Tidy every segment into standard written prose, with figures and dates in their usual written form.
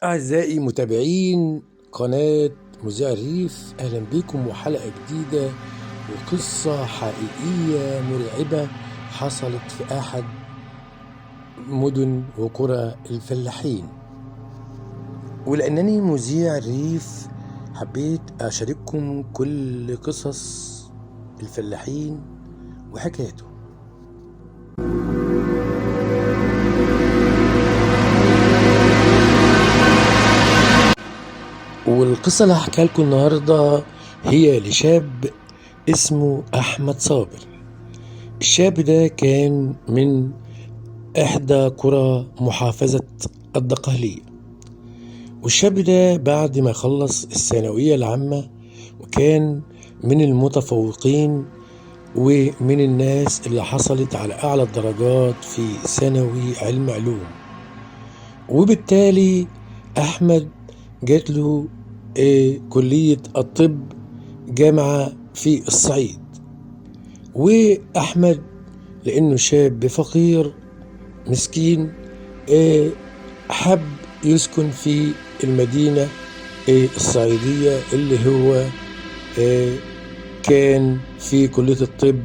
أعزائي متابعين قناة مذيع الريف، أهلا بكم وحلقة جديدة وقصة حقيقية مرعبة حصلت في أحد مدن وقرى الفلاحين. ولأنني مذيع الريف حبيت أشارككم كل قصص الفلاحين وحكايته. والقصة اللي هحكيها لكم النهاردة هي لشاب اسمه أحمد صابر. الشاب ده كان من إحدى قرى محافظة الدقهلية، والشاب ده بعد ما خلص الثانوية العامة وكان من المتفوقين ومن الناس اللي حصلت على أعلى الدرجات في ثانوي علم علوم، وبالتالي أحمد جات له كلية الطب جامعة في الصعيد. وأحمد لأنه شاب فقير مسكين حب يسكن في المدينة الصعيدية اللي هو كان في كلية الطب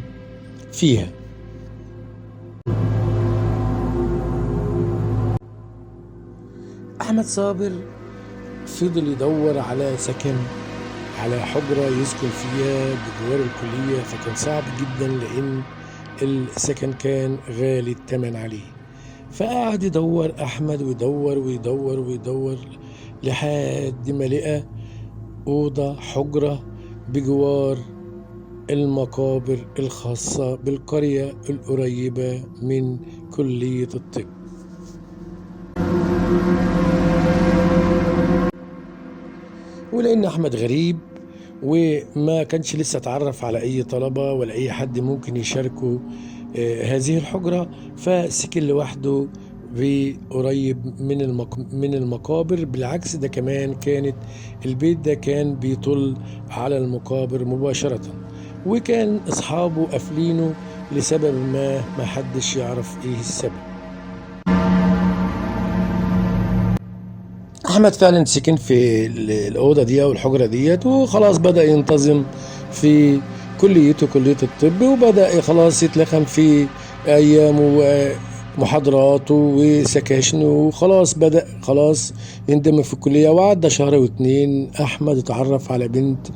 فيها. أحمد صابر فضل يدور على سكن، على حجرة يسكن فيها بجوار الكلية، فكان صعب جدا لأن السكن كان غالي الثمن عليه. فقعد يدور أحمد ويدور ويدور ويدور لحد ما لقى أوضة حجرة بجوار المقابر الخاصة بالقرية القريبة من كلية الطب. ولأن أحمد غريب وما كانش لسه اتعرف على أي طلبة ولا أي حد ممكن يشاركه هذه الحجرة، فسكن لوحده قريب من المقابر. بالعكس ده كمان كانت البيت ده كان بيطل على المقابر مباشرة، وكان أصحابه قافلينه لسبب ما حدش يعرف إيه السبب. أحمد فعلا سكن في الأوضة دي أو الحجرة ديت، وخلاص بدأ ينتظم في كليته كلية الطب، وبدأ خلاص يتلخم في أيامه ومحاضراته وسكاشنه، وخلاص بدأ خلاص يندمج في الكلية. وعدى شهر واتنين أحمد اتعرف على بنت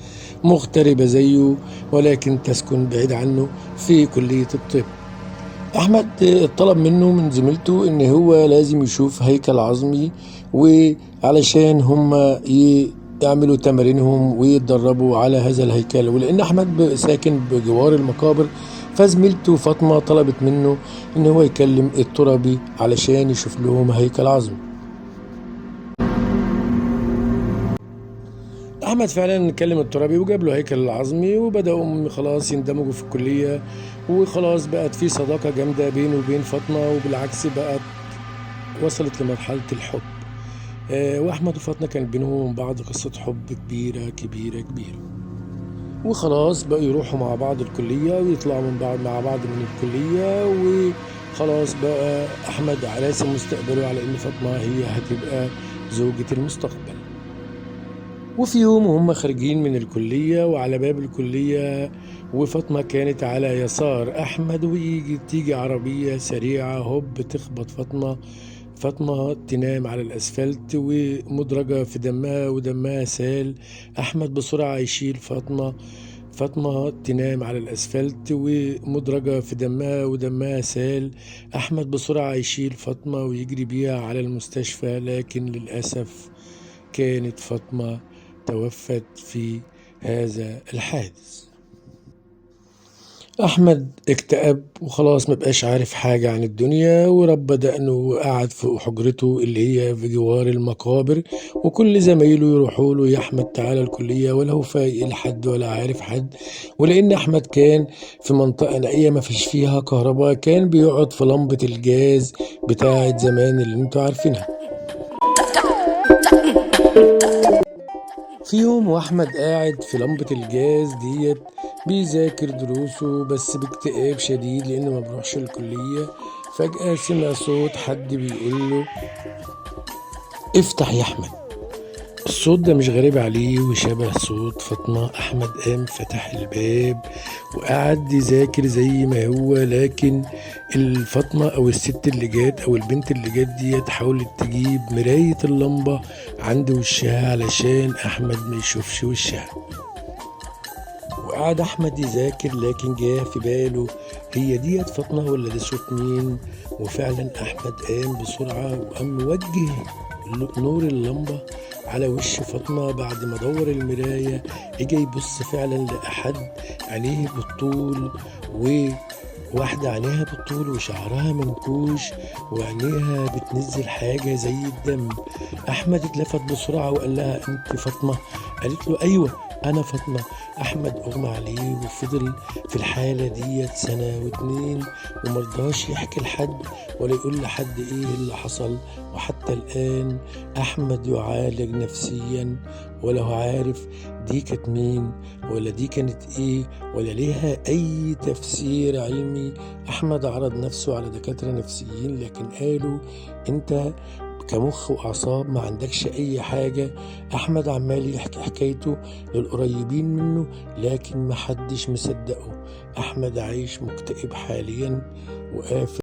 مغتربة زيه ولكن تسكن بعيد عنه في كلية الطب. أحمد طلب منه من زميلته إن هو لازم يشوف هيكل عظمي، وعلشان هم يعملوا تمارينهم ويتدربوا على هذا الهيكل. ولأن أحمد ساكن بجوار المقابر، فزميلته فاطمة طلبت منه إن هو يكلم التربي علشان يشوف لهم هيكل عظمي. أحمد فعلا كلم الترابي وجاب له هيكل العظمي، وبدأوا خلاص يندمجوا في الكلية، وخلاص بقت في صداقة جامدة بينه وبين فاطمة، وبالعكس بقت وصلت لمرحلة الحب. وأحمد وفاطمة كان بينهم وبين بعض قصة حب كبيرة كبيرة كبيرة، وخلاص بقوا يروحوا مع بعض الكلية ويطلعوا من بعض مع بعض من الكلية، وخلاص بقى أحمد راسم مستقبله على إن فاطمة هي هتبقى زوجة المستقبل. وفي يوم وهم خارجين من الكلية وعلى باب الكلية، وفاطمة كانت على يسار أحمد، تيجي عربية سريعة هوب تخبط فاطمة تنام على الأسفلت ومدرجة في دمها ودمها سال. أحمد بسرعة يشيل فاطمة تنام على الأسفلت ومدرجة في دمها ودمها سال. أحمد بسرعة يشيل فاطمة ويجري بيها على المستشفى، لكن للأسف كانت فاطمة توفت في هذا الحادث. أحمد اكتئب وخلاص مبقاش عارف حاجة عن الدنيا، وربى دقنه وقعد في حجرته اللي هي في جوار المقابر، وكل زمايله يروحوا له: يا أحمد تعالى الكلية، ولا هو فايق لحد ولا عارف حد. ولأن أحمد كان في منطقة نائية ما فيش فيها كهرباء، كان بيقعد في لمبة الجاز بتاعت زمان اللي انتوا عارفينها. في يوم واحمد قاعد في لمبة الجاز ديت بيذاكر دروسه بس باكتئاب شديد لانه ما بروحش الكلية، فجأة سمع صوت حد بيقول له: افتح يا أحمد. الصوت ده مش غريب عليه وشبه صوت فاطمة. أحمد قام فتح الباب وقعد يذاكر زي ما هو، لكن الفاطمة أو الست اللي جات أو البنت اللي جات ديت حاولت تجيب مراية اللمبة عند وشها علشان أحمد ما يشوفش وشها. وقعد أحمد يذاكر، لكن جاه في باله هي ديت فاطمة ولا ده صوت مين؟ وفعلا أحمد قام بسرعة وقام موجه نور اللمبة على وش فاطمة. بعد ما دور المراية اجى يبص، فعلا لقى حد عينيه بالطول، وواحدة عينيها بالطول وشعرها منكوش وعينيها بتنزل حاجة زي الدم. أحمد اتلفت بسرعة وقال لها أنت فاطمة؟ قالت له أيوة أنا فاطمة. أحمد أغمى عليه وفضل في الحالة ديت سنة واتنين، ومرضاش يحكي لحد ولا يقول لحد إيه اللي حصل. وحتى الآن أحمد يعالج نفسيا، ولا هو عارف دي كانت مين ولا دي كانت إيه ولا ليها أي تفسير علمي. أحمد عرض نفسه على دكاترة نفسيين، لكن قالوا أنت كمخ وأعصاب ما عندكش أي حاجة. أحمد عمال يحكي حكايته للقريبين منه، لكن محدش مصدقه. أحمد عايش مكتئب حاليا وقافل